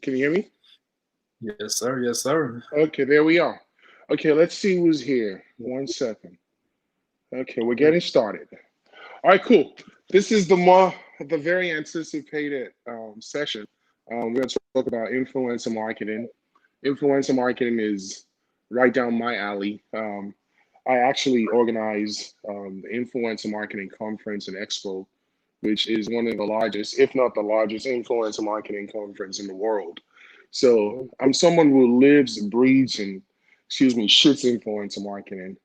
Can you hear me? Yes, sir. Yes, sir. Okay, there we are. Okay, let's see who's here. 1 second. Okay, we're getting started. All right, cool. This is the very anticipated session. We're going to talk about influencer marketing. Influencer marketing is right down my alley. I actually organize the Influencer Marketing Conference and Expo, which is one of the largest, if not the largest, influencer marketing conference in the world. So I'm someone who lives, breathes, and excuse me, shits influencer marketing.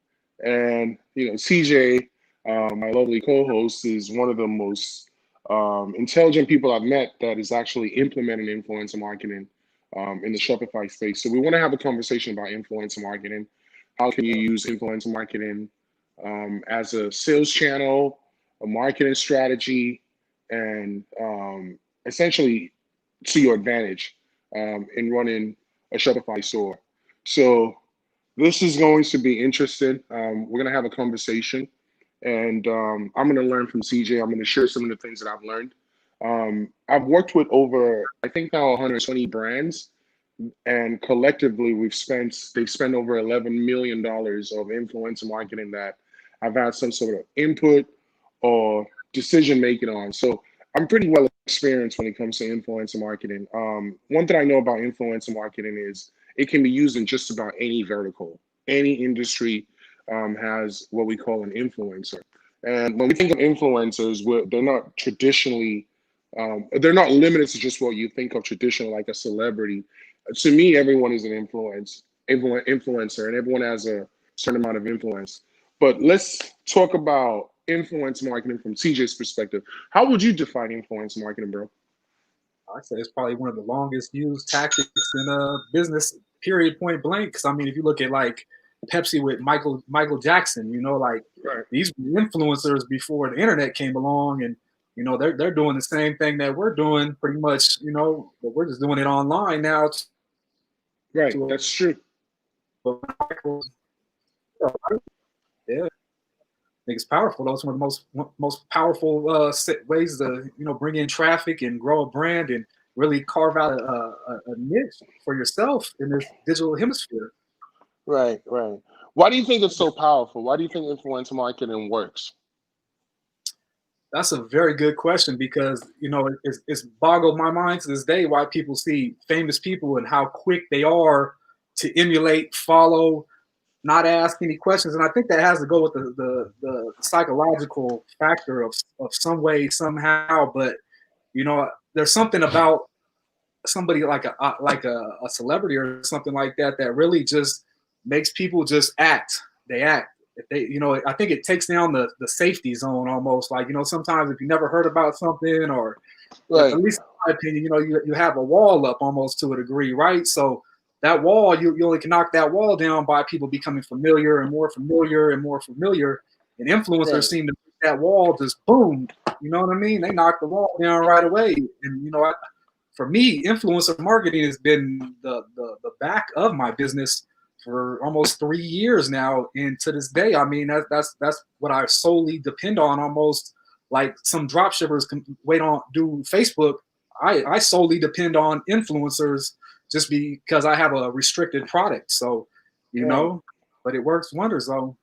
And CJ, my lovely co-host, is one of the most intelligent people I've met that is actually implementing influencer marketing in the Shopify space. So we want to have a conversation about influencer marketing. How can you use influencer marketing as a sales channel, a marketing strategy, and essentially to your advantage in running a Shopify store. So this is going to be interesting. We're going to have a conversation, and I'm going to learn from CJ. I'm going to share some of the things that I've learned. I've worked with over, I think now 120 brands, and collectively they've spent over $11 million of influencer marketing that I've had some sort of input or decision making on. So I'm pretty well experienced when it comes to influencer marketing. One thing I know about influencer marketing is it can be used in just about any vertical. Any industry has what we call an influencer. And when we think of influencers, they're not traditionally, they're not limited to just what you think of traditional, like a celebrity. To me, everyone is an influencer, and everyone has a certain amount of influence. But let's talk about influence marketing from CJ's perspective. How would you define influence marketing, bro? I'd say it's probably one of the longest used tactics in business, period, point blank. Because I mean, if you look at like Pepsi with Michael Jackson, like Right. these influencers before the internet came along, and they're doing the same thing that we're doing, pretty much. But we're just doing it online now. Right. That's true. Yeah, I think it's powerful. Those are one of the most powerful ways to bring in traffic and grow a brand and really carve out a niche for yourself in this digital hemisphere. Right. Right. Why do you think it's so powerful? Why do you think influence marketing works? That's a very good question because it's boggled my mind to this day why people see famous people and how quick they are to emulate, follow, not ask any questions. And I think that has to go with the psychological factor of some way, somehow. But there's something about somebody like a celebrity or something like that that really just makes people just act. They act. If they, I think it takes down the safety zone almost. Like, sometimes if you never heard about something, or at Right. least in my opinion, you have a wall up almost to a degree, right? So that wall, you only can knock that wall down by people becoming familiar and more familiar and more familiar. And influencers Right. seem to make that wall just boom. You know what I mean? They knock the wall down right away. And for me, influencer marketing has been the back of my business for almost 3 years now, and to this day, I mean that's what I solely depend on. Almost like some drop shippers can wait on do Facebook. I solely depend on influencers just because I have a restricted product. So, Right. but it works wonders though.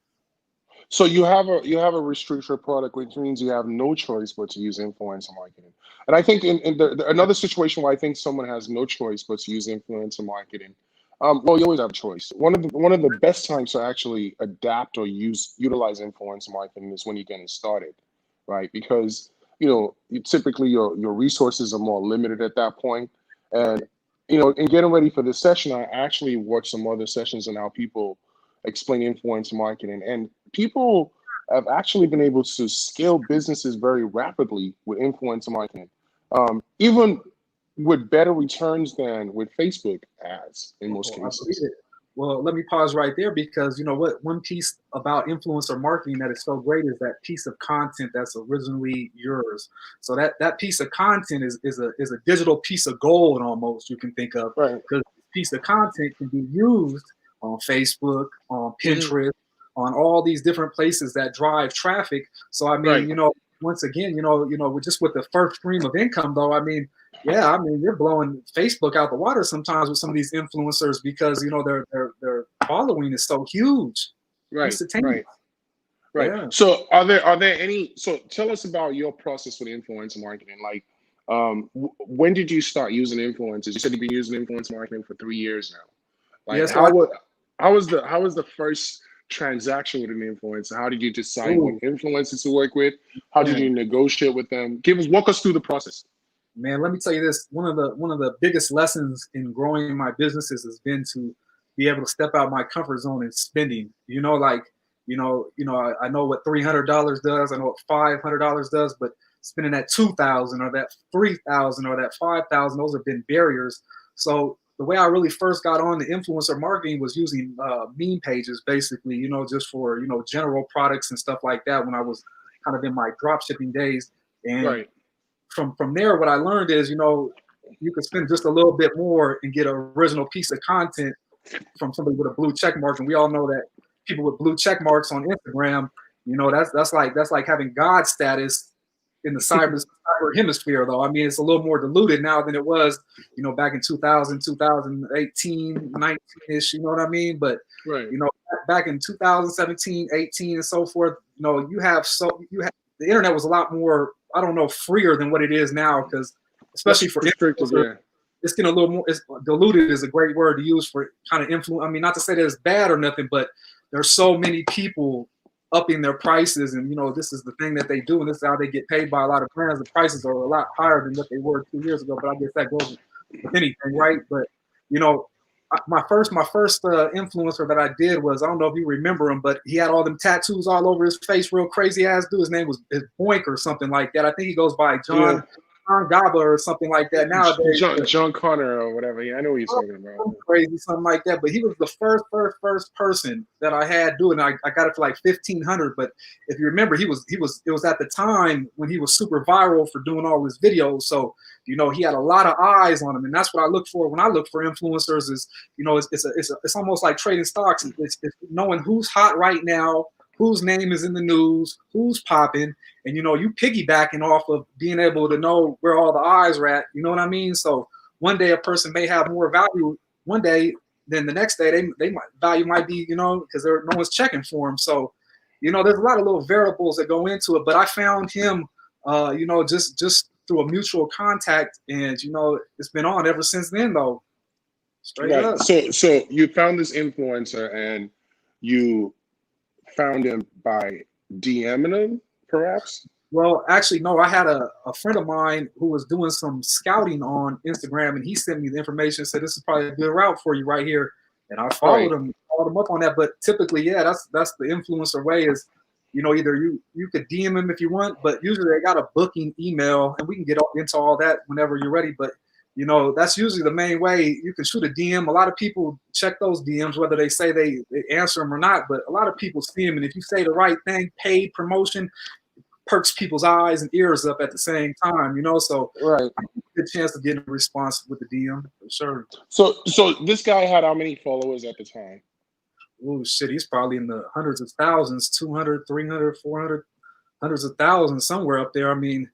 So you have a restricted product, which means you have no choice but to use influencer marketing. And I think another situation where I think someone has no choice but to use influencer marketing. Well, you always have a choice. One of the best times to actually adapt or utilize influencer marketing is when you're getting started, right? Because typically your resources are more limited at that point. And in getting ready for this session, I actually watched some other sessions on how people explain influencer marketing, and people have actually been able to scale businesses very rapidly with influencer marketing, even with better returns than with Facebook ads in most Oh, I believe cases. it. Well, let me pause right there because you know what? One piece about influencer marketing that is so great is that piece of content that's originally yours. So that piece of content is a digital piece of gold almost you can think of Right. because this piece of content can be used on Facebook, on Hmm. Pinterest, on all these different places that drive traffic. So I mean, Right. once again, with just with the first stream of income though, I mean, Yeah, I mean, you're blowing Facebook out the water sometimes with some of these influencers because you know their following is so huge, Right, instantaneous. right, right. Yeah. So are there any? So tell us about your process with influencer marketing. Like, when did you start using influencers? You said you've been using influencer marketing for 3 years now. Yeah. Like, how was the first transaction with an influencer? How did you decide what Ooh, influencers to work with? How did you man, negotiate with them? Walk us through the process. man, let me tell you this. One of the biggest lessons in growing my businesses has been to be able to step out my comfort zone in spending. You know, like I know what $300 does. I know what $500 does, but spending that 2,000 or that 3,000 or that 5,000, those have been barriers. So the way I really first got on the influencer marketing was using meme pages, basically. You know, just for general products and stuff like that when I was kind of in my drop shipping days. And Right. from there, what I learned is, you could spend just a little bit more and get an original piece of content from somebody with a blue check mark. And we all know that people with blue check marks on Instagram, that's like having God status in the cyber hemisphere, though. I mean, it's a little more diluted now than it was, back in 2000, 2018, 19-ish, you know what I mean? But, Right. back in 2017, 18, and so forth, you have the internet was a lot more, I don't know, freer than what it is now, because especially Less for restrictive, influencers, yeah. it's getting a little more. It's diluted is a great word to use for kind of influence. I mean, not to say that it's bad or nothing, but there's so many people upping their prices, and this is the thing that they do, and this is how they get paid by a lot of brands. The prices are a lot higher than what they were 2 years ago, but I guess that goes with anything, right? But you know, my first influencer that I did was, I don't know if you remember him, but he had all them tattoos all over his face, real crazy ass dude. His name was Boink or something like that. I think he goes by Yeah. John Gabba or something like that nowadays. John Connor or whatever. Yeah, I know what you're talking about. Crazy, something like that. But he was the first person that I had doing. I got it for like 1,500. But if you remember, it was at the time when he was super viral for doing all his videos. So he had a lot of eyes on him, and that's what I look for when I look for influencers. Is it's almost like trading stocks. It's knowing who's hot right now, whose name is in the news, who's popping, and you piggybacking off of being able to know where all the eyes are at. You know what I mean? So one day a person may have more value one day than the next day. They might be because no one's checking for them. So there's a lot of little variables that go into it. But I found him, just through a mutual contact, and it's been on ever since then, though. Straight Right. up. So you found this influencer and you found him by DMing him, perhaps? Well, actually, no. I had a friend of mine who was doing some scouting on Instagram, and he sent me the information. Said this is probably a good route for you right here, and I Right. followed him up on that. But typically, yeah, that's the influencer way. Is either you could DM him if you want, but usually they got a booking email, and we can get into all that whenever you're ready. But that's usually the main way. You can shoot a DM. A lot of people check those DMs, whether they say they answer them or not. But a lot of people see them, and if you say the right thing, paid promotion perks people's eyes and ears up at the same time, So Right. good chance of getting a response with the DM for sure. So this guy had how many followers at the time? Oh shit, he's probably in the hundreds of thousands, 200, 300, 400, hundreds of thousands, somewhere up there. I mean,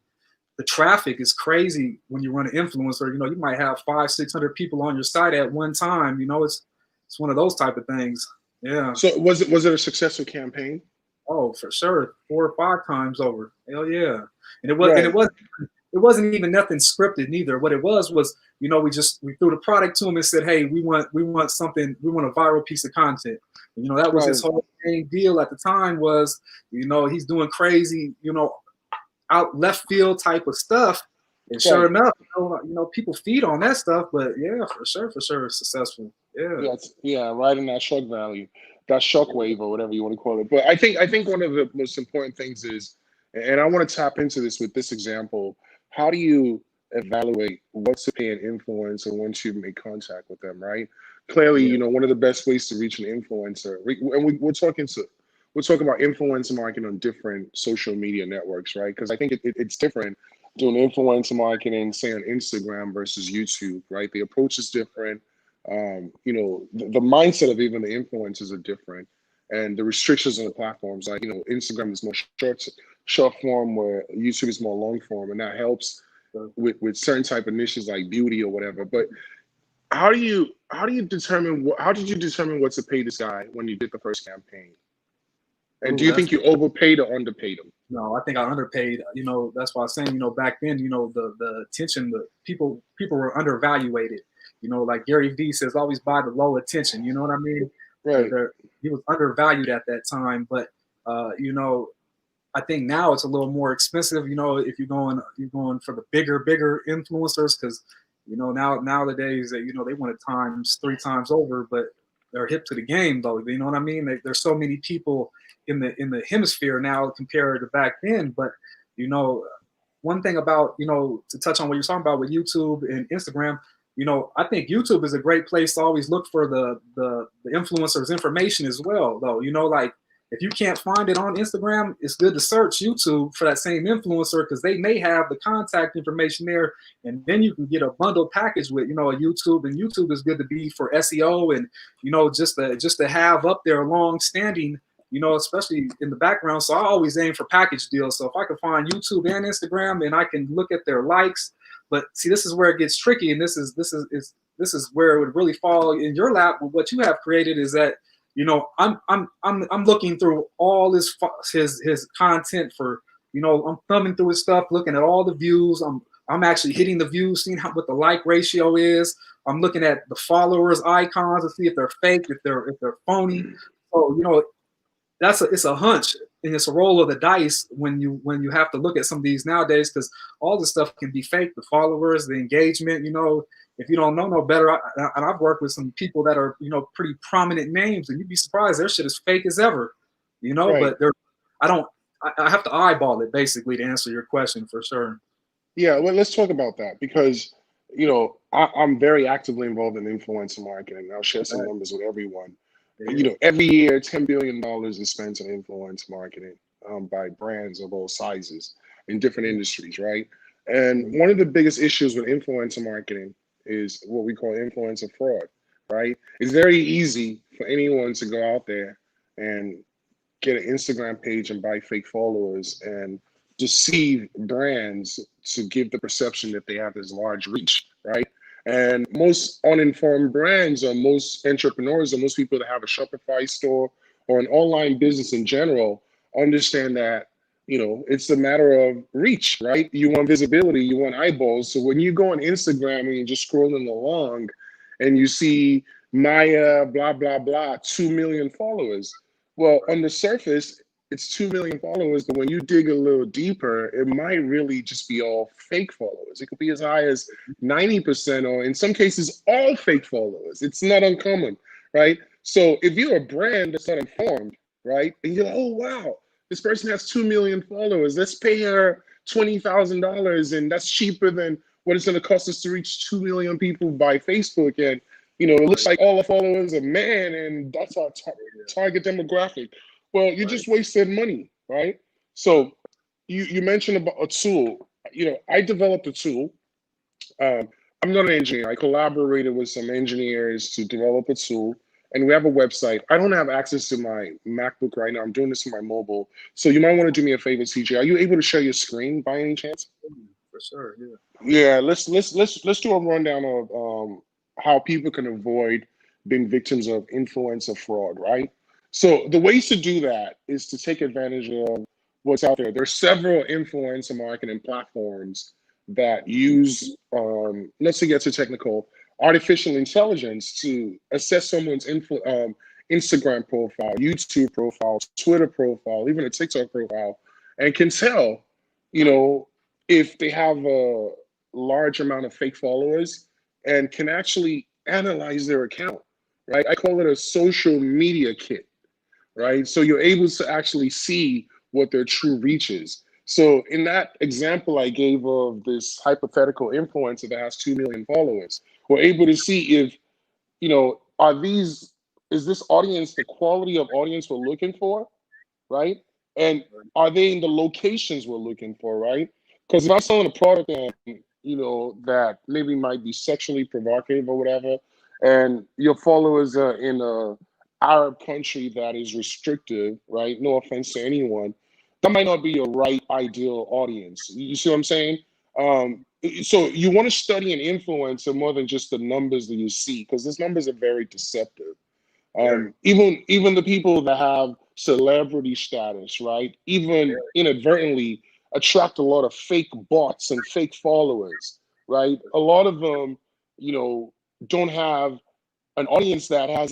the traffic is crazy when you run an influencer. You might have 500, 600 people on your site at one time. It's one of those type of things. Yeah. So was it a successful campaign? Oh, for sure, 4 or 5 times over. Hell yeah. And Right. it wasn't even nothing scripted neither. What it was we threw the product to him and said, hey, we want something, we want a viral piece of content. And, that was his Right. whole main deal at the time was, he's doing crazy, out left field type of stuff. And sure Right. enough, people feed on that stuff. But yeah, for sure, it's successful. Yeah. Yeah, right in that shock value, that shock wave or whatever you want to call it. But I think one of the most important things is, and I want to tap into this with this example, how do you evaluate what's to pay an influencer once you make contact with them, right? Clearly, Yeah. one of the best ways to reach an influencer, we're talking about influencer marketing on different social media networks, right? Because I think it's different doing influencer marketing, say on Instagram versus YouTube, right? The approach is different. The mindset of even the influencers are different, and the restrictions on the platforms, like Instagram is more short form, where YouTube is more long form, and that helps with certain type of niches like beauty or whatever. But how do you determine how did you determine what to pay this guy when you did the first campaign? And Ooh, do you think you overpaid or underpaid him? no, I think I underpaid. That's why I'm saying, back then, the attention, the people were undervaluated. Like Gary Vee says, always buy the low attention. You know what I mean? Right. He was undervalued at that time, but I think now it's a little more expensive. If you're going for the bigger influencers, because nowadays they want it times 3 times over, but they're hip to the game though. You know what I mean? There's so many people in the hemisphere now compared to back then. But one thing about to touch on what you're talking about with YouTube and Instagram, I think YouTube is a great place to always look for the influencers' information as well, though. Like if you can't find it on Instagram, it's good to search YouTube for that same influencer because they may have the contact information there, and then you can get a bundle package with a YouTube. And YouTube is good to be for SEO and just to have up there long standing. Especially in the background. So I always aim for package deals. So if I can find YouTube and Instagram and I can look at their likes, but see, this is where it gets tricky, and this is where it would really fall in your lap with what you have created. Is that I'm looking through all his content for I'm thumbing through his stuff, looking at all the views. I'm actually hitting the views, seeing what the like ratio is. I'm looking at the followers icons to see if they're fake, if they're phony. So it's a hunch and it's a roll of the dice when you have to look at some of these nowadays, because all this stuff can be fake. The followers, the engagement, if you don't know no better. And I've worked with some people that are pretty prominent names, and you'd be surprised their shit is fake as ever, Right. But I have to eyeball it basically to answer your question for sure. Yeah, well, let's talk about that because I'm very actively involved in influencer marketing. I'll share some numbers with everyone. Every year, $10 billion is spent on influence marketing by brands of all sizes in different industries, right? And one of the biggest issues with influencer marketing is what we call influencer fraud, right? It's very easy for anyone to go out there and get an Instagram page and buy fake followers and deceive brands to give the perception that they have this large reach, right? And most uninformed brands or most entrepreneurs or most people that have a Shopify store or an online business in general understand that, it's a matter of reach, right? You want visibility, you want eyeballs. So when you go on Instagram and you're just scrolling along and you see Maya, blah, blah, blah, 2 million followers. Well, on the surface, it's 2 million followers, but when you dig a little deeper, it might really just be all fake followers. It could be as high as 90%, or in some cases, all fake followers. It's not uncommon, right? So if you're a brand that's not informed, right, and you're like, oh, wow, this person has 2 million followers. Let's pay her $20,000, and that's cheaper than what it's going to cost us to reach 2 million people by Facebook. And, it looks like all the followers are men, and that's our target demographic. Well, you just wasted money, right? So you mentioned about a tool. I developed a tool. I'm not an engineer. I collaborated with some engineers to develop a tool, and we have a website. I don't have access to my MacBook right now. I'm doing this on my mobile. So you might want to do me a favor, CJ. Are you able to share your screen by any chance? For sure, yeah. Yeah, let's do a rundown of how people can avoid being victims of influencer fraud, right? So the ways to do that is to take advantage of what's out there. There's several influencer marketing platforms that use, let's get too technical, artificial intelligence to assess someone's Instagram profile, YouTube profile, Twitter profile, even a TikTok profile, and can tell, if they have a large amount of fake followers and can actually analyze their account, right? I call it a social media kit, right? So you're able to actually see what their true reach is. So in that example I gave of this hypothetical influencer that has 2 million followers, we're able to see if, is this audience the quality of audience we're looking for, right? And are they in the locations we're looking for, right? Because if I'm selling a product and, that maybe might be sexually provocative or whatever, and your followers are in a Arab country that is restrictive, right? No offense to anyone, that might not be your right ideal audience. You see what I'm saying? So you want to study an influencer more than just the numbers that you see, because those numbers are very deceptive. Very, Even the people that have celebrity status, right? Even very. inadvertently attract a lot of fake bots and fake followers, right? A lot of them, you know, don't have an audience that has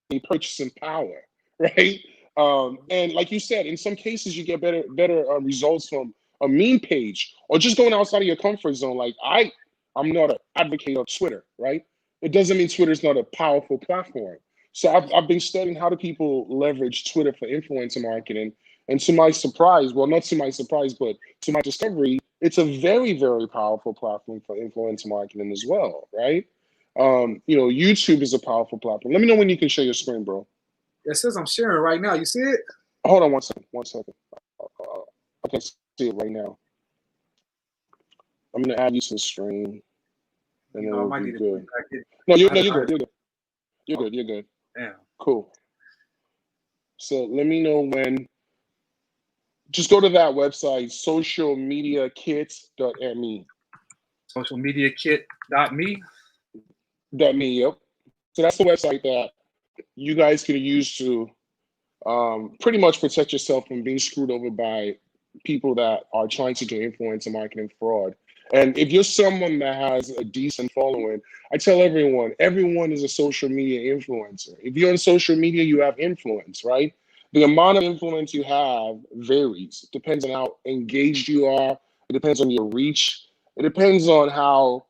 any purchasing power, right? And like you said, in some cases, you get better results from a meme page or just going outside of your comfort zone. Like I'm not an advocate of Twitter, right? It doesn't mean Twitter is not a powerful platform. So I've been studying how do people leverage Twitter for influencer marketing. And to my surprise, well, not to my surprise, but to my discovery, it's a very powerful platform for influencer marketing as well, right? YouTube is a powerful platform. Let me know when you can share your screen, bro. It says I'm sharing right now. You see it? Hold on 1 second. 1 second. I can see it right now. I'm gonna add you to the stream, and You then know, I we'll might be need to good. back in. No, I haven't, you're I good. haven't, You're oh, good. You're good. damn. Cool. So let me know when. Just go to that website, socialmediakit.me. Socialmediakit.me. .me. Yep. So that's the website that you guys can use to pretty much protect yourself from being screwed over by people that are trying to do influencer marketing fraud. And if you're someone that has a decent following, I tell everyone is a social media influencer. If you're on social media, you have influence, right? The amount of influence you have varies. It depends on how engaged you are. It depends on your reach. It depends on how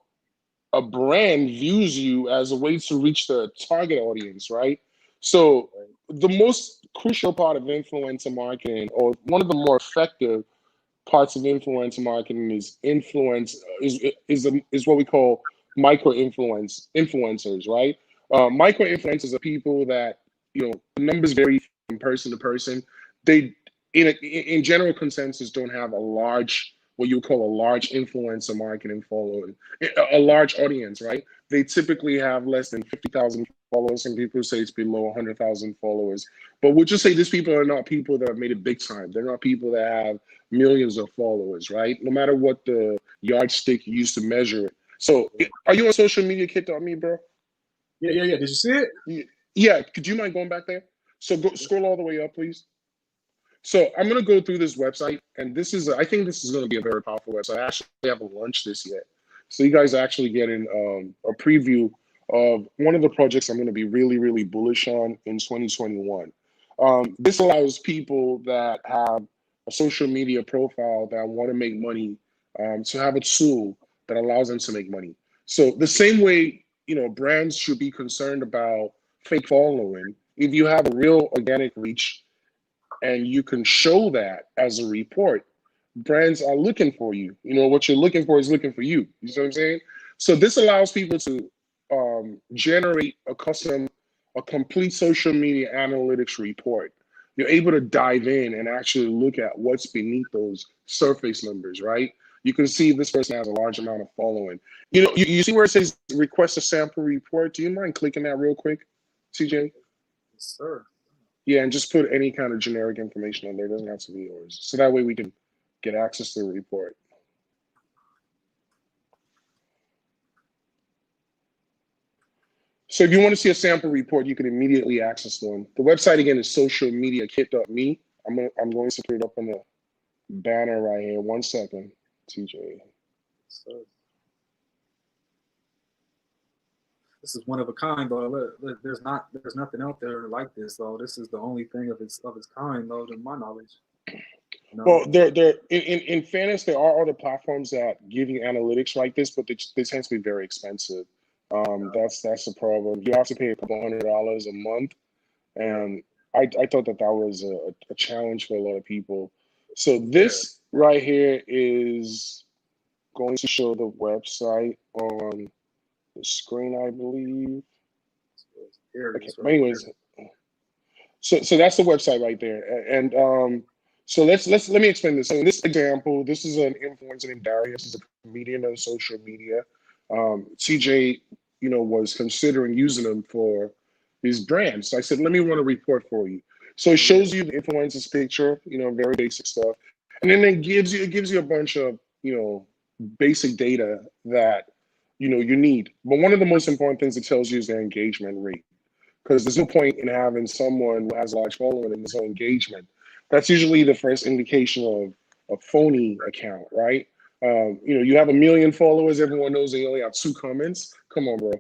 a brand views you as a way to reach the target audience, right? So the most crucial part of influencer marketing, or one of the more effective parts of influencer marketing, is is what we call influencers, right? Micro influencers are people that, the numbers vary from person to person. They, in general consensus, don't have a large, what you call a large influencer marketing following, a large audience, right? They typically have less than 50,000 followers. Some people say it's below 100,000 followers. But we'll just say these people are not people that have made it big time. They're not people that have millions of followers, right? No matter what the yardstick you use to measure it. So, are you on social media, kit.me, bro? Yeah. Did you see it? Yeah. Could you mind going back there? So go scroll all the way up, please. So I'm gonna go through this website, and I think this is gonna be a very powerful website. I actually haven't launched this yet, so you guys are actually getting a preview of one of the projects I'm gonna be really bullish on in 2021. This allows people that have a social media profile that want to make money, to have a tool that allows them to make money. So the same way, brands should be concerned about fake following. If you have a real organic reach and you can show that as a report, brands are looking for you. What you're looking for is looking for you. You see what I'm saying? So this allows people to generate a complete social media analytics report. You're able to dive in and actually look at what's beneath those surface numbers, right? You can see this person has a large amount of following. You see where it says request a sample report? Do you mind clicking that real quick, CJ? Yes, sir. Yeah, and just put any kind of generic information on there. It doesn't have to be yours. So that way we can get access to the report. So if you want to see a sample report, you can immediately access one. The website again is socialmediakit.me. I'm going to put it up on the banner right here. 1 second, TJ. Yes, sir. This is one of a kind, though. There's nothing out there like this, though. This is the only thing of its kind, though, to my knowledge. Well, in fairness, there are other platforms that give you analytics like this, but they tend to be very expensive. That's the problem. You have to pay a couple $100 a month, and I thought that was a challenge for a lot of people. So this right here is going to show the website on the screen, I believe. Okay, but anyways, so that's the website right there, and so let me explain this. So in this example, this is an influencer named Darius. He's a comedian on social media. CJ, was considering using them for his brand. So I said, let me run a report for you. So it shows you the influencer's picture, very basic stuff. And and then it gives you a bunch of, you know, basic data that, you know, you need. But one of the most important things it tells you is their engagement rate, because there's no point in having someone who has a large following and there's no engagement. That's usually the first indication of a phony account, right? You know, you have 1 million followers, everyone knows they only have 2 comments. Come on, bro.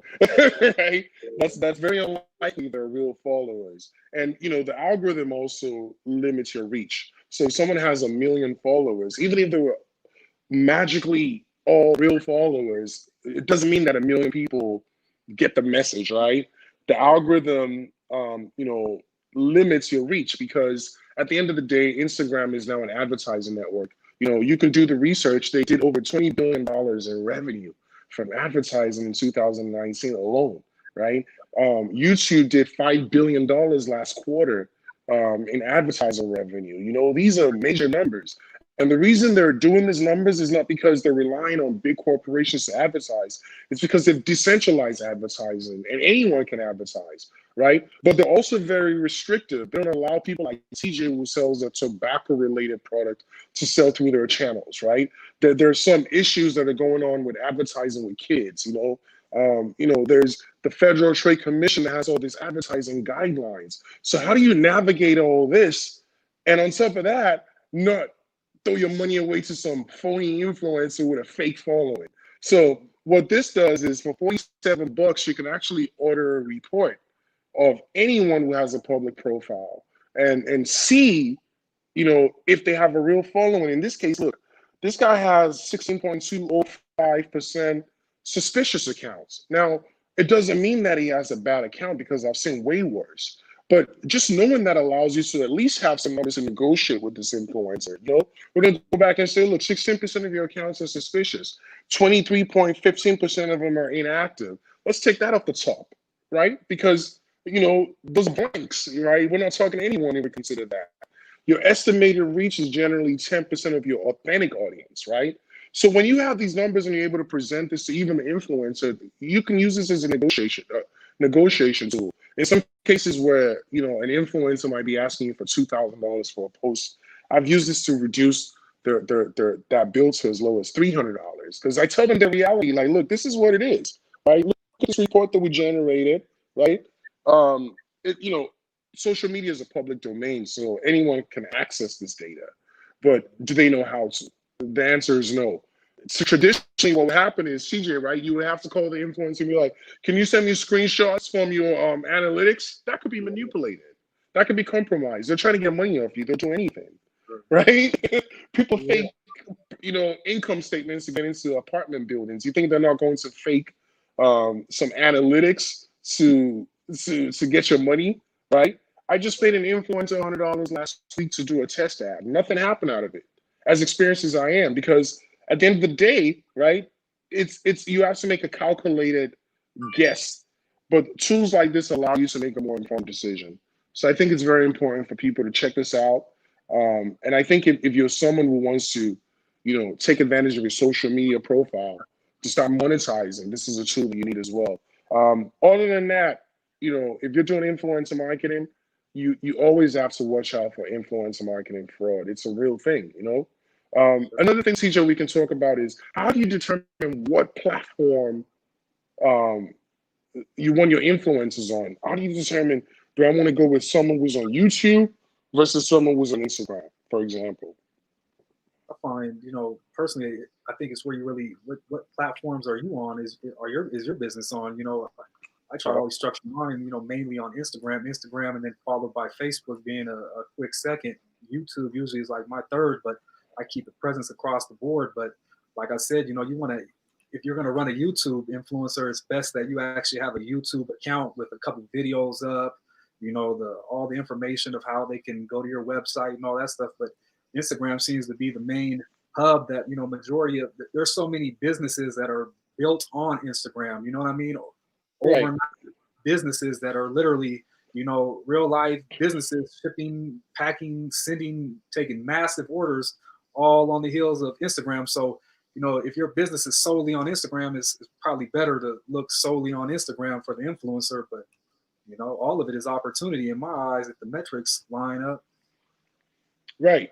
Right? That's very unlikely they're real followers. And you know, the algorithm also limits your reach. So if someone has 1 million followers, even if they were magically all real followers, it doesn't mean that 1 million people get the message, right? The algorithm, you know, limits your reach, because at the end of the day, Instagram is now an advertising network. You know, you can do the research. They did over $20 billion in revenue from advertising in 2019 alone, right? YouTube did $5 billion last quarter in advertising revenue. You know, these are major numbers. And the reason they're doing these numbers is not because they're relying on big corporations to advertise. It's because they've decentralized advertising and anyone can advertise, right? But they're also very restrictive. They don't allow people like TJ, who sells a tobacco-related product, to sell through their channels, right? There are some issues that are going on with advertising with kids, you know? You know, there's the Federal Trade Commission that has all these advertising guidelines. So how do you navigate all this? And on top of that, not throw your money away to some phony influencer with a fake following. So what this does is, for $47, you can actually order a report of anyone who has a public profile and see, you know, if they have a real following. In this case, look, this guy has 16.205% suspicious accounts. Now, it doesn't mean that he has a bad account, because I've seen way worse. But just knowing that allows you to at least have some numbers to negotiate with this influencer. You know, we're going to go back and say, look, 16% of your accounts are suspicious. 23.15% of them are inactive. Let's take that off the top, right? Because, you know, those blanks, right? We're not talking to anyone who would consider that. Your estimated reach is generally 10% of your authentic audience, right? So when you have these numbers and you're able to present this to even the influencer, you can use this as a negotiation tool. In some cases where, you know, an influencer might be asking you for $2,000 for a post, I've used this to reduce that bill to as low as $300, because I tell them the reality, like, look, this is what it is, right? Look at this report that we generated, right? You know, social media is a public domain, so anyone can access this data, but do they know how to? The answer is no. So traditionally, what would happen is, CJ, right? You would have to call the influencer and be like, "Can you send me screenshots from your analytics?" That could be manipulated. That could be compromised. They're trying to get money off you. They'll do anything, right? People fake, you know, income statements to get into apartment buildings. You think they're not going to fake some analytics to get your money, right? I just paid an influencer $100 last week to do a test ad. Nothing happened out of it, as experienced as I am, because at the end of the day, right, it's you have to make a calculated guess. But tools like this allow you to make a more informed decision. So I think it's very important for people to check this out. And I think if you're someone who wants to, you know, take advantage of your social media profile to start monetizing, this is a tool that you need as well. Other than that, you know, if you're doing influencer marketing, you always have to watch out for influencer marketing fraud. It's a real thing, you know. Another thing, CJ, we can talk about is, how do you determine what platform you want your influencers on? How do you determine, do I want to go with someone who's on YouTube versus someone who's on Instagram, for example? I find, you know, personally, I think it's where you really, what platforms are you on? Is your business on? You know, I try to always structure mine, you know, mainly on Instagram, and then followed by Facebook being a quick second. YouTube usually is like my third, but I keep a presence across the board. But like I said, you know, you want to, if you're going to run a YouTube influencer, it's best that you actually have a YouTube account with a couple videos up, you know, all the information of how they can go to your website and all that stuff. But Instagram seems to be the main hub that, you know, majority of, there's so many businesses that are built on Instagram, you know what I mean? Over Right. businesses that are literally, you know, real life businesses, shipping, packing, sending, taking massive orders, all on the heels of Instagram. So, you know, if your business is solely on Instagram, it's probably better to look solely on Instagram for the influencer. But, you know, all of it is opportunity in my eyes if the metrics line up. Right.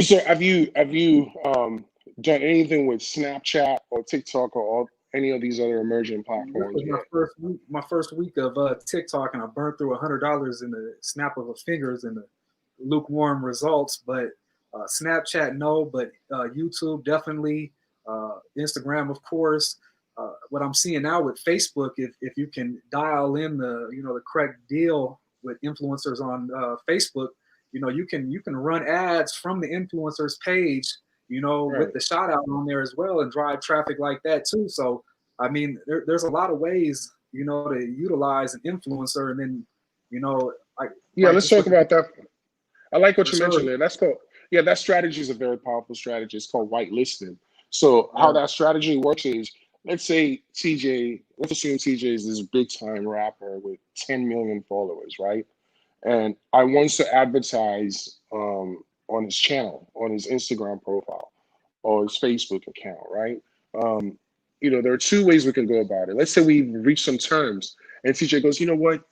So have you done anything with Snapchat or TikTok or any of these other emerging This platforms was yet? my first week of TikTok, and I burned through $100 in the snap of a fingers in the lukewarm results. But Snapchat, no, but YouTube definitely, Instagram, of course. What I'm seeing now with Facebook, if you can dial in the correct deal with influencers on Facebook, you can run ads from the influencers page, with Right. the shout out on there as well, and drive traffic like that too. So I mean, there's a lot of ways, to utilize an influencer, and then, like Yeah, like let's just talk with the about that. I like what for you sure. mentioned there. That's called, yeah, that strategy is a very powerful strategy. It's called whitelisting. So how Yeah. that strategy works is, let's say TJ, let's assume TJ is this big time rapper with 10 million followers, right? And I want to advertise on his channel, on his Instagram profile, or his Facebook account, right? Um, there are two ways we can go about it. Let's say we reach some terms, and TJ goes, you know what?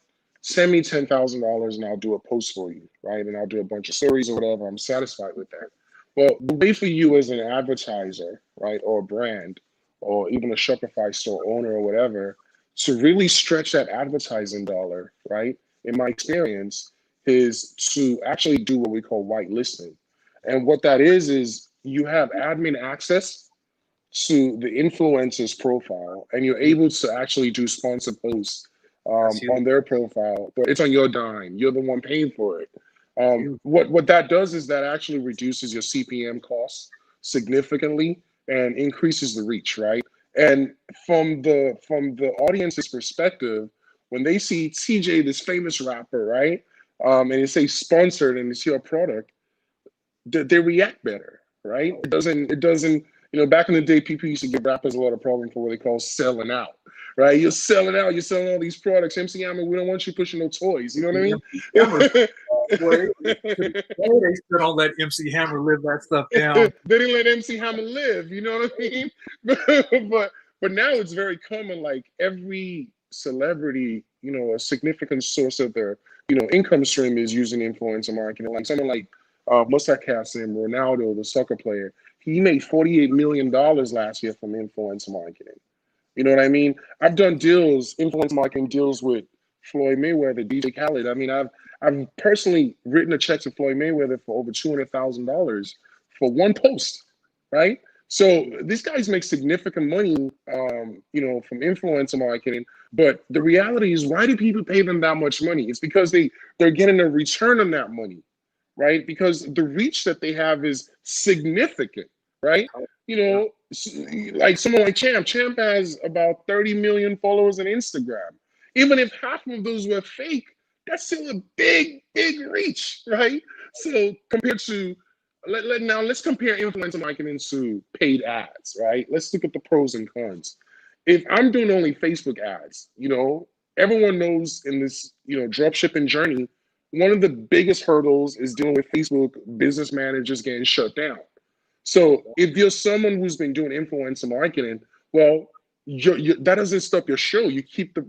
Send me $10,000 and I'll do a post for you, right? And I'll do a bunch of stories or whatever. I'm satisfied with that. Well, the way for you as an advertiser, right, or a brand, or even a Shopify store owner or whatever, to really stretch that advertising dollar, right? In my experience, is to actually do what we call whitelisting. And what that is you have admin access to the influencer's profile, and you're able to actually do sponsor posts That's huge. on their profile, but it's on your dime. You're the one paying for it. That's huge. What that does is that actually reduces your CPM costs significantly and increases the reach, right? And from the audience's perspective, when they see TJ, this famous rapper, right, and it says sponsored and it's your product, they react better, right? It doesn't. Back in the day, people used to give rappers a lot of problem for what they call selling out, right? You're selling out. You're selling all these products. MC Hammer, we don't want you pushing no toys. You know The MC Hammer, what boy, I to this mean? day, they still don't let MC Hammer live that stuff They down. didn't let MC Hammer live. You know what I mean? but now it's very common. Like every celebrity, a significant source of their income stream is using influencer marketing. Like someone like Musa Kasim, Ronaldo, the soccer player, he made $48 million last year from influencer marketing. You know what I mean? I've done deals, influence marketing deals with Floyd Mayweather, DJ Khaled. I mean, I've personally written a check to Floyd Mayweather for over $200,000 for one post, right? So these guys make significant money, from influencer marketing. But the reality is, why do people pay them that much money? It's because they're getting a return on that money, right? Because the reach that they have is significant, right? Like someone like Champ. Champ has about 30 million followers on Instagram. Even if half of those were fake, that's still a big, big reach, right? So compared to now let's compare influencer marketing to paid ads, right? Let's look at the pros and cons. If I'm doing only Facebook ads, everyone knows in this, drop shipping journey, one of the biggest hurdles is dealing with Facebook business managers getting shut down. So if you're someone who's been doing influencer marketing, well, that doesn't stop your show. You keep the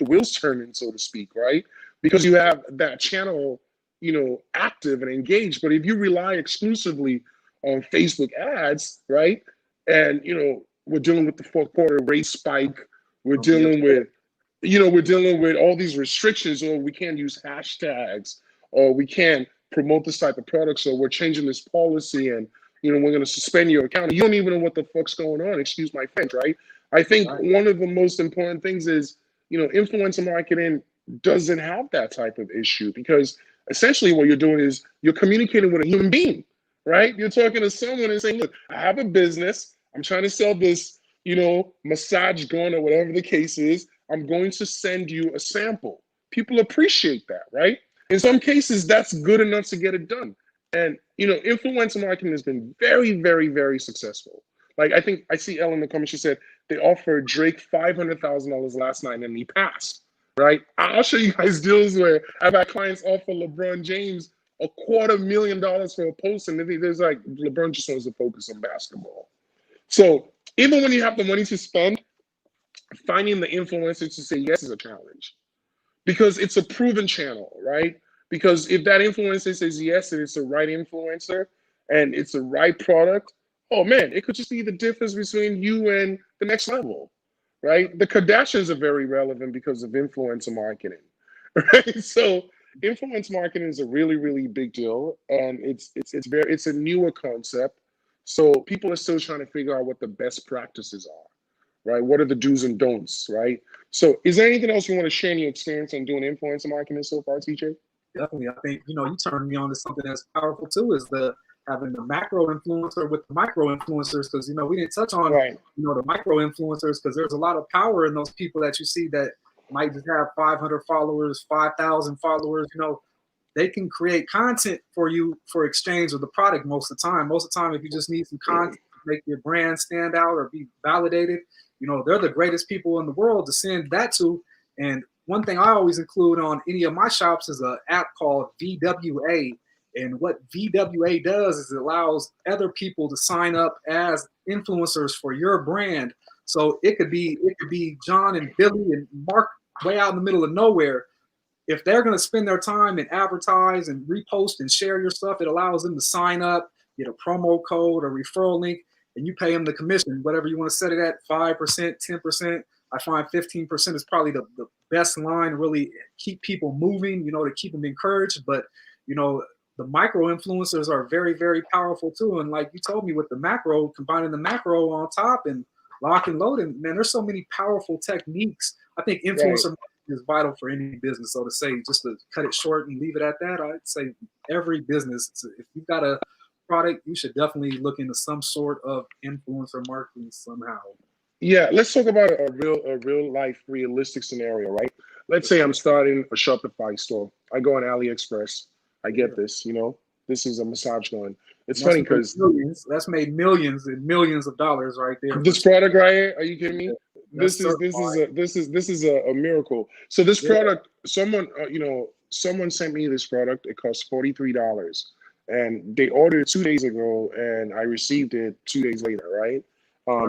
wheels turning, so to speak, right? Because you have that channel, active and engaged. But if you rely exclusively on Facebook ads, right? And we're dealing with the fourth quarter rate spike. We're Yep. dealing with, we're dealing with all these restrictions, or we can't use hashtags, or we can't promote this type of product. So we're changing this policy, and we're going to suspend your account. You don't even know what the fuck's going on. Excuse my French, right? I think Right. one of the most important things is, influencer marketing doesn't have that type of issue, because essentially what you're doing is you're communicating with a human being, right? You're talking to someone and saying, look, I have a business. I'm trying to sell this, massage gun or whatever the case is. I'm going to send you a sample. People appreciate that, right? In some cases, that's good enough to get it done. And influencer marketing has been very, very, very successful. Like I think I see Ellen in the comments. She said they offered Drake $500,000 last night and he passed. Right? I'll show you guys deals where I've had clients offer LeBron James $250,000 for a post, and there's like LeBron just wants to focus on basketball. So even when you have the money to spend, finding the influencer to say yes is a challenge, because it's a proven channel, right? Because if that influencer says yes and it's the right influencer, and it's the right product, oh man, it could just be the difference between you and the next level, right? The Kardashians are very relevant because of influencer marketing, right? So influence marketing is a really, really big deal, and it's a newer concept. So people are still trying to figure out what the best practices are, right? What are the do's and don'ts, right? So is there anything else you want to share in your experience on doing influencer marketing so far, TJ? Definitely. I think, you turned me on to something that's powerful too, is the having the macro influencer with the micro influencers. Because, we didn't touch on, Right. the micro influencers, because there's a lot of power in those people that you see that might just have 500 followers, 5,000 followers. They can create content for you for exchange of the product most of the time. Most of the time, if you just need some content to make your brand stand out or be validated, they're the greatest people in the world to send that to. And one thing I always include on any of my shops is an app called VWA. And what VWA does is it allows other people to sign up as influencers for your brand. So it could be John and Billy and Mark way out in the middle of nowhere. If they're going to spend their time and advertise and repost and share your stuff, it allows them to sign up, get a promo code or referral link, and you pay them the commission, whatever you want to set it at, 5%, 10%. I find 15% is probably the best line to really keep people moving, to keep them encouraged. But, the micro influencers are very, very powerful too. And like you told me with the macro, combining the macro on top and lock and load, and man, there's so many powerful techniques. I think influencer is vital for any business. So to say, just to cut it short and leave it at that, I'd say every business, if you've got a product, you should definitely look into some sort of influencer marketing somehow. Yeah, let's talk about a real life realistic scenario, right? Let's say I'm starting a Shopify store. I go on AliExpress. I get this, this is a massage gun. It's funny because that's made millions and millions of dollars right there. This product right here, are you kidding me? This is a miracle. So this product, someone sent me this product. It cost $43, and they ordered it 2 days ago, and I received it 2 days later. Right?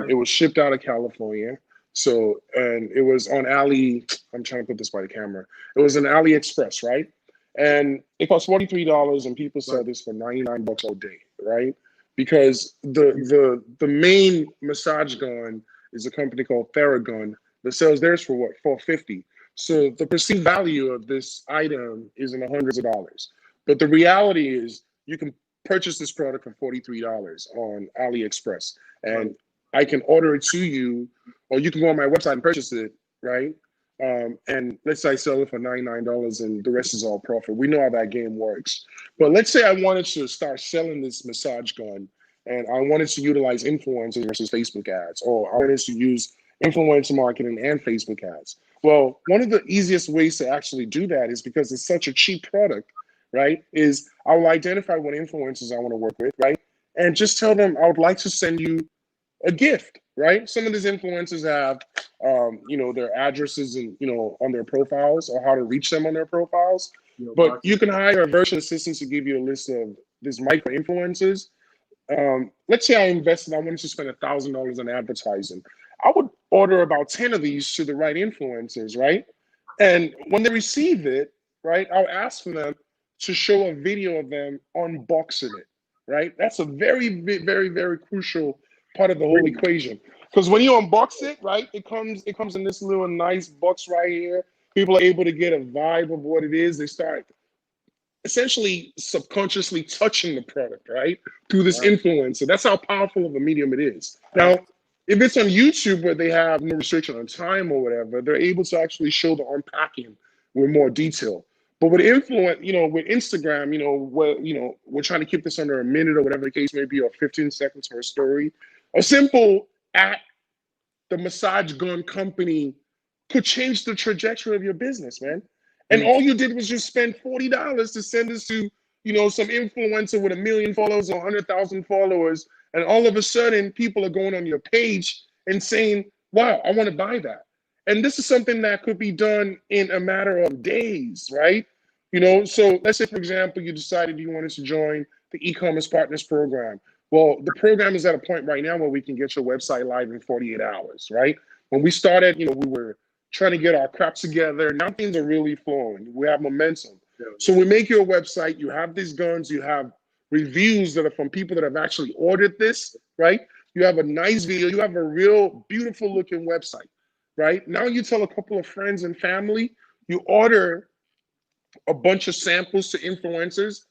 It was shipped out of California. So, and it was on I'm trying to put this by the camera. It was an AliExpress, right? And it cost $43, and people sell this for $99 all day, right? Because the main massage gun is a company called Theragun that sells theirs for what, $450. So the perceived value of this item is in the hundreds of dollars. But the reality is you can purchase this product for $43 on AliExpress, and I can order it to you, or you can go on my website and purchase it, right? And let's say I sell it for $99 and the rest is all profit. We know how that game works. But let's say I wanted to start selling this massage gun, and I wanted to utilize influencers versus Facebook ads, or I wanted to use influencer marketing and Facebook ads. Well, one of the easiest ways to actually do that is because it's such a cheap product, right? Is I will identify what influencers I want to work with, right? And just tell them I would like to send you a gift, right? Some of these influencers have, their addresses and, on their profiles, or how to reach them on their profiles. But you can hire a virtual assistant to give you a list of these micro influencers. Let's say I wanted to spend $1,000 on advertising. I would order about 10 of these to the right influencers, right? And when they receive it, right, I'll ask for them to show a video of them unboxing it, right? That's a very, very, very crucial part of the whole equation. Because when you unbox it, right, it comes in this little nice box right here. People are able to get a vibe of what it is. They start essentially subconsciously touching the product, right, through this influencer. That's how powerful of a medium it is. Now, if it's on YouTube where they have no restriction on time or whatever, they're able to actually show the unpacking with more detail. But with with Instagram, we're trying to keep this under a minute or whatever the case may be, or 15 seconds for a story. A simple at the massage gun company could change the trajectory of your business, man. And all you did was just spend $40 to send this to, some influencer with 1 million followers or 100,000 followers. And all of a sudden, people are going on your page and saying, wow, I want to buy that. And this is something that could be done in a matter of days, right? So let's say, for example, you decided you wanted to join the e-commerce partners program. Well, the program is at a point right now where we can get your website live in 48 hours, right? When we started, we were trying to get our crap together. Now things are really flowing. We have momentum. So we make your website. You have these guns. You have reviews that are from people that have actually ordered this, right? You have a nice video, you have a real beautiful looking website, right? Now you tell a couple of friends and family, you order a bunch of samples to influencers.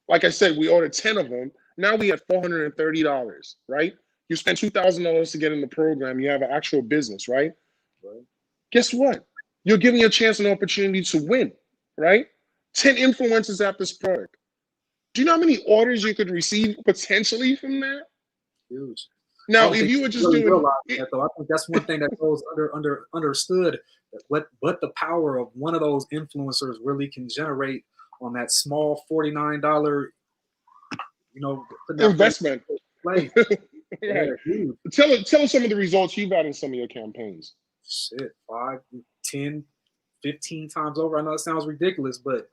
Like I said, we ordered 10 of them. Now we have $430, right? You spend $2,000 to get in the program. You have an actual business, right? Guess what? You're giving your chance an opportunity to win, right? 10 influencers at this product. Do you know how many orders you could receive potentially from that? Huge. Now, if you were just really doing that, though. I think that's one thing that goes understood. What the power of one of those influencers really can generate on that small $49, investment. Play. Right. Tell us some of the results you've had in some of your campaigns. Shit, 5, 10, 15 times over. I know it sounds ridiculous, but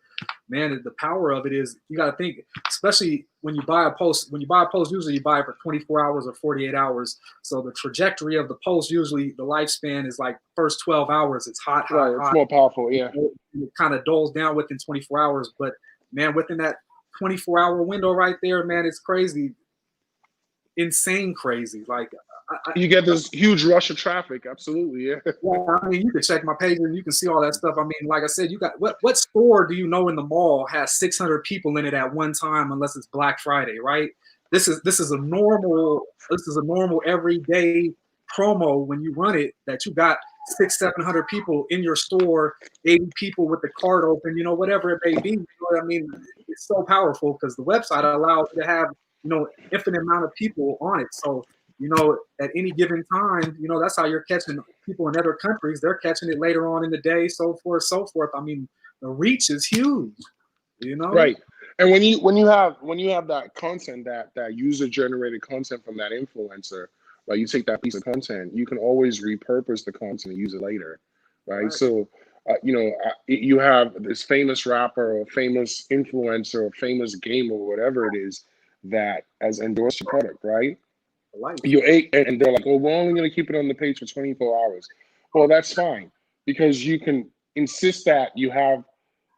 man, the power of it is you got to think, especially when you buy a post. When you buy a post, usually you buy it for 24 hours or 48 hours. So the trajectory of the post, usually the lifespan is like first 12 hours. It's hot. It's more powerful, yeah. It kind of dulls down within 24 hours. But man, within that 24-hour window right there, man, it's crazy. Insane crazy. Like you get this huge rush of traffic. Absolutely, yeah. Yeah, I mean, you can check my page and you can see all that stuff. I mean, like I said, you got what store do you know in the mall has 600 people in it at one time unless it's Black Friday, right? This is a normal everyday promo when you run it that you got 600-700 people in your store, 80 people with the cart open, whatever it may be. You know what I mean? It's so powerful because the website allows you to have infinite amount of people on it. So at any given time, that's how you're catching people in other countries. They're catching it later on in the day, so forth. I mean, the reach is huge, Right. And when you have that content, that user generated content from that influencer, right? You take that piece of content, you can always repurpose the content and use it later, right? So, you have this famous rapper or famous influencer or famous gamer or whatever it is that has endorsed your product, right? And they're like, well, we're only going to keep it on the page for 24 hours. Well, that's fine because you can insist that you have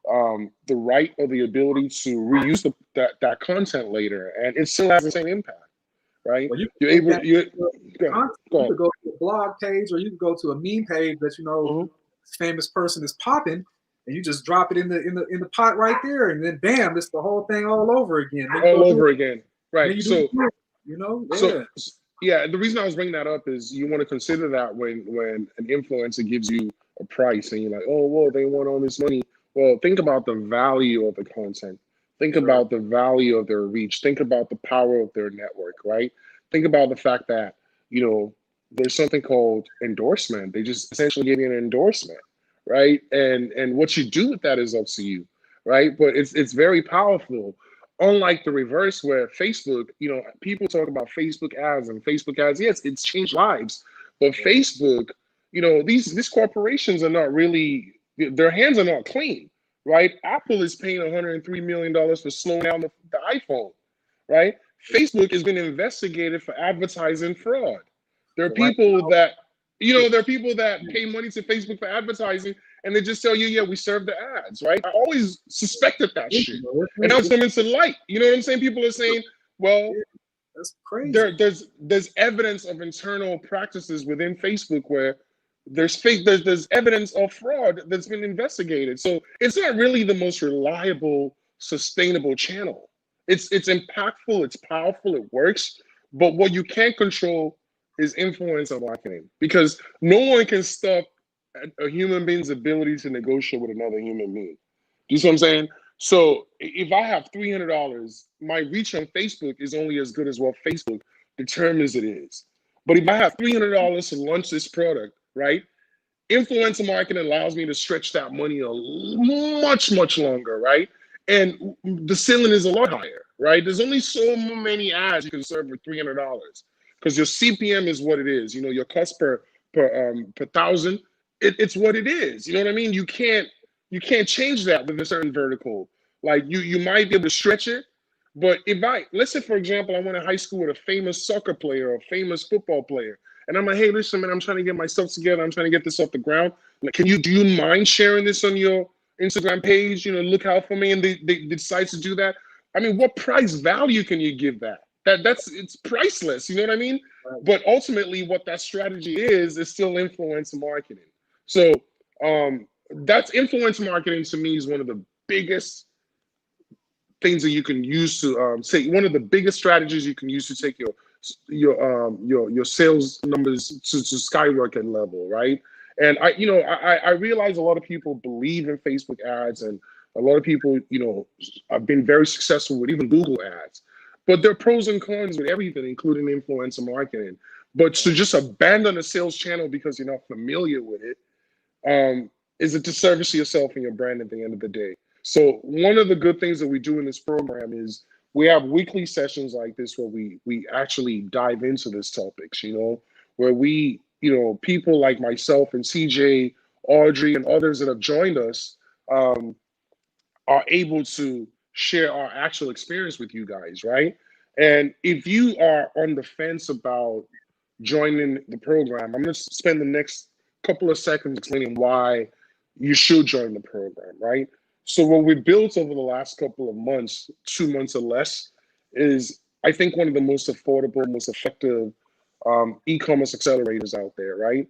the right or the ability to reuse that content later, and it still has the same impact, right? Well, you could go to a blog page or you can go to a meme page that this famous person is popping, and you just drop it in the pot right there, and then bam, it's the whole thing all over again. Right? So. Yeah. Yeah, the reason I was bringing that up is you want to consider that when an influencer gives you a price and you're like, oh, well, they want all this money. Well, think about the value of the content. Think about the value of their reach. Think about the power of their network, right? Think about the fact that, there's something called endorsement. They just essentially give you an endorsement, right? And what you do with that is up to you, right? But it's very powerful. Unlike the reverse where Facebook, people talk about Facebook ads and Facebook ads. Yes, it's changed lives. But Facebook, these corporations are not really, their hands are not clean, right? Apple is paying $103 million for slowing down the iPhone, right? Facebook has been investigated for advertising fraud. There are people that, pay money to Facebook for advertising and they just tell you, yeah, we serve the ads, right? I always suspected that shit. And now it's coming to light. You know what I'm saying? People are saying, well, that's crazy. There's evidence of internal practices within Facebook where there's evidence of fraud that's been investigated. So it's not really the most reliable, sustainable channel. It's impactful, it's powerful, it works. But what you can't control is influence of marketing, because no one can stop a human being's ability to negotiate with another human being. Do you see what I'm saying? So if I have $300, my reach on Facebook is only as good as what Facebook determines it is. But if I have $300 to launch this product, right? Influencer marketing allows me to stretch that money much, much longer, right? And the ceiling is a lot higher, right? There's only so many ads you can serve for $300 because your CPM is what it is. Your cost per thousand. It's what it is. You know what I mean? You can't change that with a certain vertical. Like you might be able to stretch it, but let's say for example, I went to high school with a famous soccer player or a famous football player, and I'm like, hey, listen, man, I'm trying to get myself together. I'm trying to get this off the ground. Like, do you mind sharing this on your Instagram page? Look out for me, and they decide to do that. I mean, what price value can you give that? It's priceless. You know what I mean? Right. But ultimately, what that strategy is still influencer marketing. So that's influencer marketing to me is one of the biggest things that you can use to say one of the biggest strategies you can use to take your sales numbers to skyrocket level, right? And I realize a lot of people believe in Facebook ads, and a lot of people have been very successful with even Google ads, but there are pros and cons with everything, including influencer marketing. But to just abandon a sales channel because you're not familiar with it is a disservice to yourself and your brand at the end of the day. So one of the good things that we do in this program is we have weekly sessions like this where we actually dive into these topics, where we, people like myself and CJ, Audrey, and others that have joined us are able to share our actual experience with you guys, right? And if you are on the fence about joining the program, I'm going to spend the next couple of seconds explaining why you should join the program, right? So what we built over the last couple of months, 2 months or less, is I think one of the most affordable, most effective e-commerce accelerators out there, right?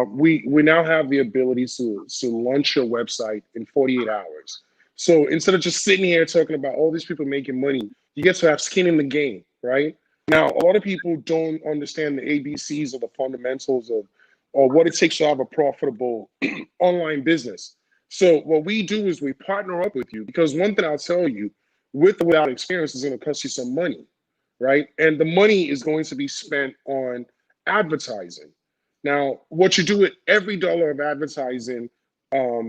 We now have the ability to launch your website in 48 hours. So instead of just sitting here talking about all these people making money, you get to have skin in the game, right? Now, a lot of people don't understand the ABCs or the fundamentals of or what it takes to have a profitable online business. So what we do is we partner up with you, because one thing I'll tell you, with or without experience, is going to cost you some money, right? And the money is going to be spent on advertising. Now, what you do with every dollar of advertising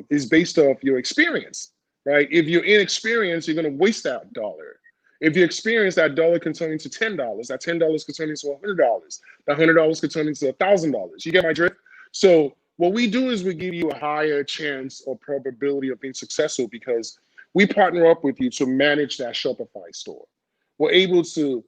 is based off your experience, right? If you're inexperienced, you're going to waste that dollar. If you experience, that dollar can turn into $10, that $10 could turn into $100, that $100 could turn into $1,000. You get my drift? So what we do is we give you a higher chance or probability of being successful because we partner up with you to manage that Shopify store. We're able to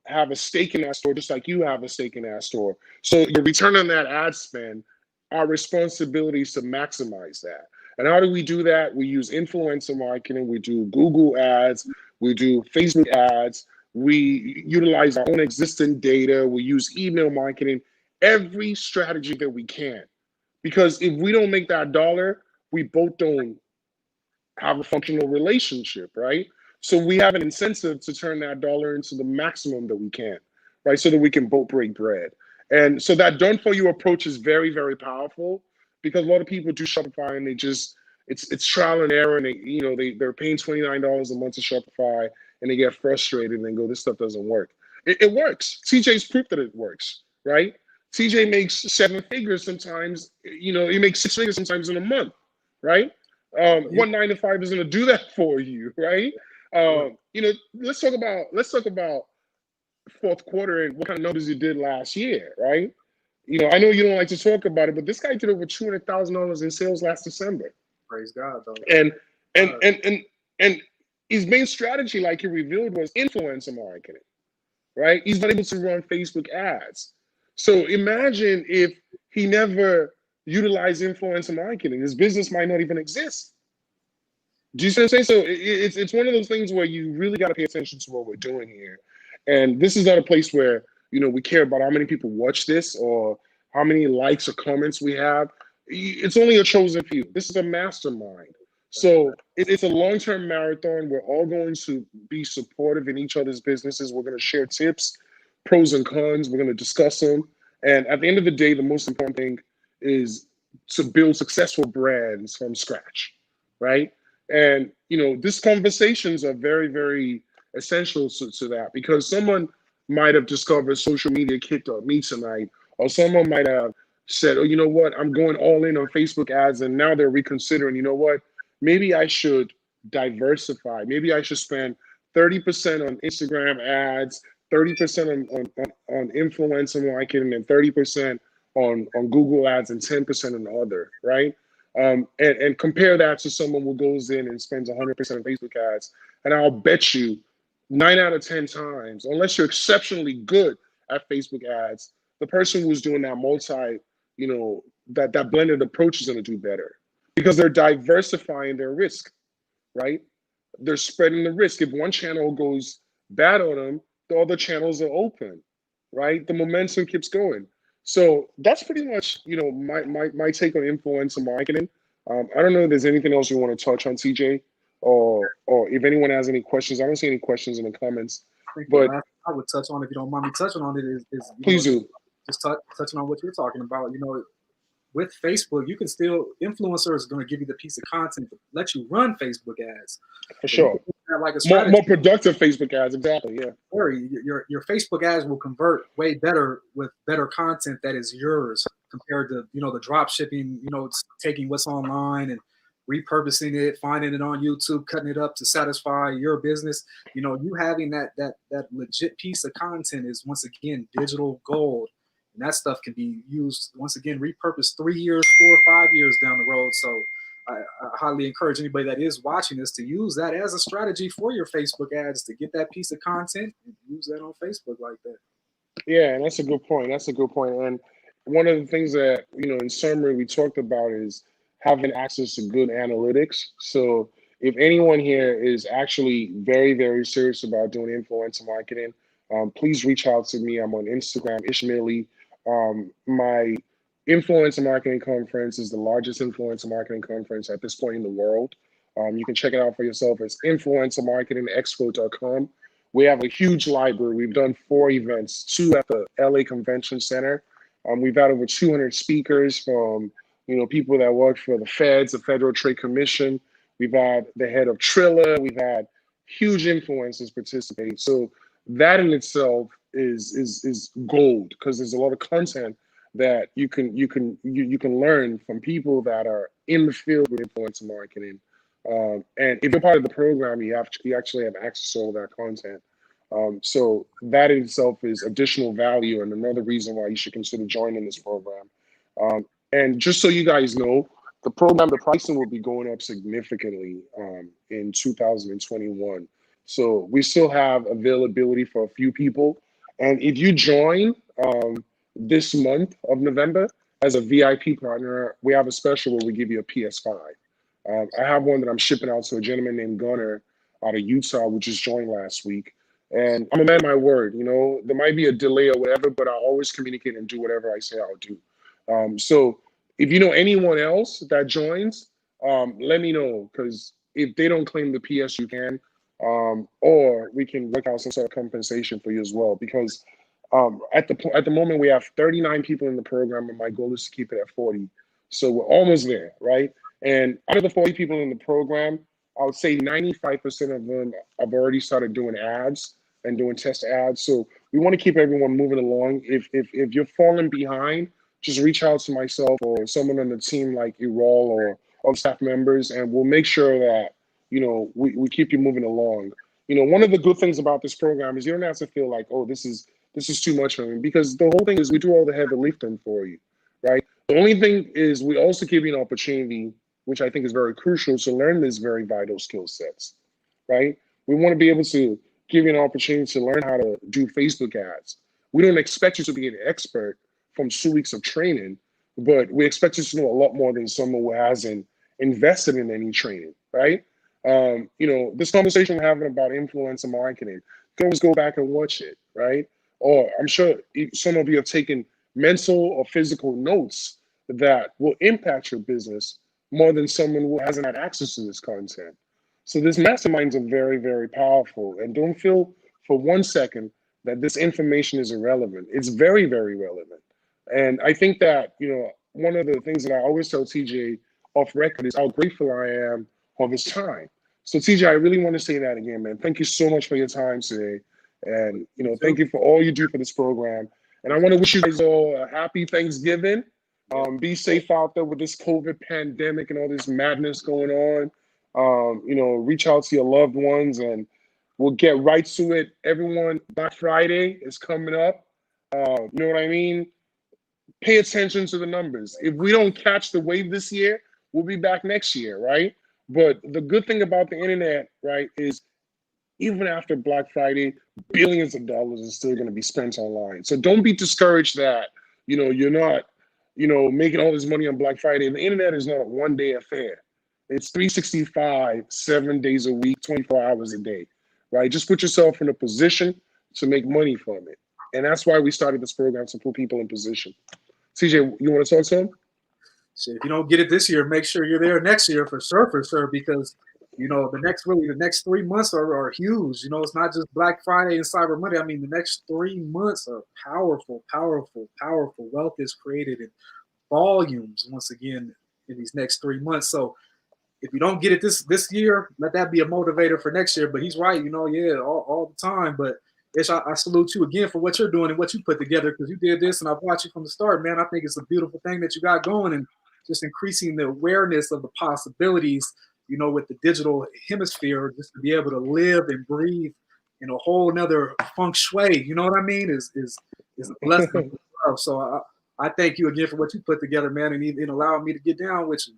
have a stake in that store, just like you have a stake in that store. So your return on that ad spend, our responsibility is to maximize that. And how do we do that? We use influencer marketing. We do Google ads. We do Facebook ads. We utilize our own existing data. We use email marketing, every strategy that we can. Because if we don't make that dollar, we both don't have a functional relationship, right? So we have an incentive to turn that dollar into the maximum that we can, right? So that we can both break bread. And so that done for you approach is very, very powerful, because a lot of people do Shopify and they just, it's trial and error, and they're paying $29 a month to Shopify and they get frustrated and they go, this stuff doesn't work. It works. TJ's proof that it works, right? TJ makes 7 figures sometimes, he makes 6 figures sometimes in a month, right? One 9 to 5 is going to do that for you, right? Let's talk about fourth quarter and what kind of numbers you did last year, right? I know you don't like to talk about it, but this guy did over $200,000 in sales last December. Praise God, though. And his main strategy, like he revealed, was influencer marketing, right? He's not able to run Facebook ads. So imagine if he never utilized influencer marketing, his business might not even exist. Do you see what I'm saying? So it's one of those things where you really got to pay attention to what we're doing here. And this is not a place where, we care about how many people watch this or how many likes or comments we have. It's only a chosen few. This is a mastermind. So it's a long-term marathon. We're all going to be supportive in each other's businesses. We're going to share tips, pros and cons. We're going to discuss them. And at the end of the day, the most important thing is to build successful brands from scratch, right? And, these conversations are very, very essential to that, because someone might have discovered social media kicked on me tonight, or someone might have said, oh, you know what, I'm going all in on Facebook ads, and now they're reconsidering, maybe I should diversify. Maybe I should spend 30% on Instagram ads, 30% on influencer marketing, and 30% on Google ads, and 10% on other, right? And compare that to someone who goes in and spends 100% on Facebook ads. And I'll bet you 9 out of 10 times, unless you're exceptionally good at Facebook ads, the person who's doing that that blended approach is going to do better, because they're diversifying their risk, right? they're spreading the risk. If one channel goes bad on them, the other channels are open, right? The momentum keeps going. So that's pretty much, my take on influencer marketing. I don't know if there's anything else you want to touch on, TJ, or if anyone has any questions. I don't see any questions in the comments, I think the but last I would touch on, if you don't mind me touching on it, is please do. just touching on what you're talking about. With Facebook, you can still influencer is going to give you the piece of content to let you run Facebook ads. For So you sure. can have like a More, strategy. more productive Facebook ads, exactly. Yeah. Your Facebook ads will convert way better with better content that is yours compared to the drop shipping. Taking what's online and repurposing it, finding it on YouTube, cutting it up to satisfy your business. You having that legit piece of content is once again digital gold, and that stuff can be used once again, repurposed 3 years, 4 or 5 years down the road. So I highly encourage anybody that is watching this to use that as a strategy for your Facebook ads, to get that piece of content and use that on Facebook like that. Yeah, and that's a good point. That's a good point. And one of the things that, in summary, we talked about is having access to good analytics. So if anyone here is actually very, very serious about doing influencer marketing, please reach out to me. I'm on Instagram, Ishmaeli. My influencer marketing conference is the largest influencer marketing conference at this point in the world. You can check it out for yourself. It's influencermarketingexpo.com. We have a huge library. We've done 4 events, 2 at the LA Convention Center. We've had over 200 speakers from, people that work for the feds, the Federal Trade Commission. We've had the head of Triller. We've had huge influencers participate. So that in itself is gold, because there's a lot of content that you can learn from people that are in the field with influencer marketing. And if you're part of the program, you actually have access to all that content. So that in itself is additional value and another reason why you should consider joining this program. And just so you guys know, the pricing will be going up significantly in 2021. So we still have availability for a few people. And if you join this month of November as a VIP partner, we have a special where we give you a PS5. I have one that I'm shipping out to a gentleman named Gunner out of Utah, who just joined last week. And I'm a man of my word. There might be a delay or whatever, but I'll always communicate and do whatever I say I'll do. So if you know anyone else that joins, let me know, because if they don't claim the PS, you can, or we can work out some sort of compensation for you as well. Because at the moment we have 39 people in the program, and my goal is to keep it at 40. So we're almost there, right? And out of the 40 people in the program, I would say 95% of them have already started doing ads and doing test ads. So we want to keep everyone moving along. If you're falling behind, just reach out to myself or someone on the team like Erol or other staff members, and we'll make sure that, we keep you moving along. One of the good things about this program is you don't have to feel like, oh, this is too much for me, because the whole thing is we do all the heavy lifting for you, right? The only thing is we also give you an opportunity, which I think is very crucial, to learn these very vital skill sets, right? We want to be able to give you an opportunity to learn how to do Facebook ads. We don't expect you to be an expert from 2 weeks of training, but we expect you to know a lot more than someone who hasn't invested in any training, right? This conversation we're having about influencer marketing, you can always go back and watch it, right? Or I'm sure some of you have taken mental or physical notes that will impact your business more than someone who hasn't had access to this content. So these masterminds are very, very powerful. And don't feel for 1 second that this information is irrelevant. It's very, very relevant. And I think that, one of the things that I always tell TJ off record is how grateful I am of his time. So TJ, I really want to say that again, man. Thank you so much for your time today. And, thank you for all you do for this program. And I want to wish you guys all a happy Thanksgiving. Be safe out there with this COVID pandemic and all this madness going on. Reach out to your loved ones, and we'll get right to it. Everyone, Black Friday is coming up. You know what I mean? Pay attention to the numbers. If we don't catch the wave this year, we'll be back next year, right? But the good thing about the internet, right, is even after Black Friday, billions of dollars are still going to be spent online. So don't be discouraged that, you're not, making all this money on Black Friday. The internet is not a one-day affair. It's 365, 7 days a week, 24 hours a day, right? Just put yourself in a position to make money from it. And that's why we started this program, to put people in position. CJ, you want to talk to him? So if you don't get it this year, make sure you're there next year for sure, because the next 3 months are huge. It's not just Black Friday and Cyber Monday. I mean, the next 3 months are powerful, powerful, powerful. Wealth is created in volumes once again in these next 3 months. So if you don't get it this year, let that be a motivator for next year. But he's right, all the time. But Ish, I salute you again for what you're doing and what you put together, because you did this and I've watched you from the start, man. I think it's a beautiful thing that you got going, and just increasing the awareness of the possibilities, with the digital hemisphere, just to be able to live and breathe in a whole nother feng shui, you know what I mean, is a blessing of love. So I thank you again for what you put together, man, and allowing me to get down with you.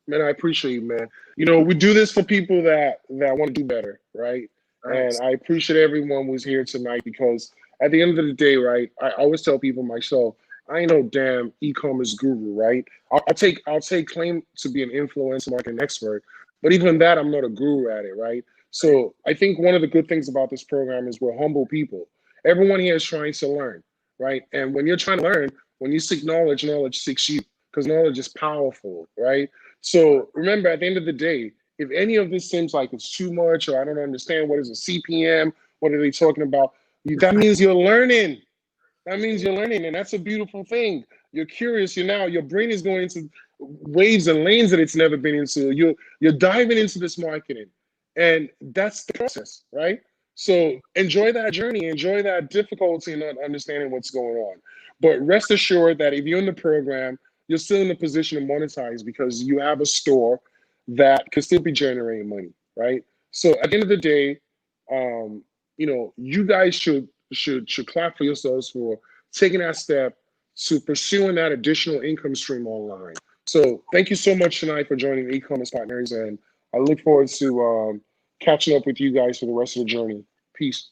Man, I appreciate you, man. We do this for people that want to do better, right? Thanks. And I appreciate everyone who's here tonight, because at the end of the day, right, I always tell people myself, I ain't no damn e-commerce guru, right? I'll take claim to be an influencer marketing expert, but even that, I'm not a guru at it, right? So I think one of the good things about this program is we're humble people. Everyone here is trying to learn, right? And when you're trying to learn, when you seek knowledge, knowledge seeks you, because knowledge is powerful, right? So remember, at the end of the day, if any of this seems like it's too much, or I don't understand, what is a CPM? What are they talking about? That means you're learning. That means you're learning, and that's a beautiful thing. You're curious. Your brain is going into waves and lanes that it's never been into. You're diving into this marketing, and that's the process, right? So enjoy that journey, enjoy that difficulty in not understanding what's going on. But rest assured that if you're in the program, you're still in the position to monetize, because you have a store that can still be generating money, right? So at the end of the day, you guys should clap for yourselves for taking that step to pursuing that additional income stream online. So thank you so much tonight for joining the E-Commerce Partners, and I look forward to catching up with you guys for the rest of the journey. Peace.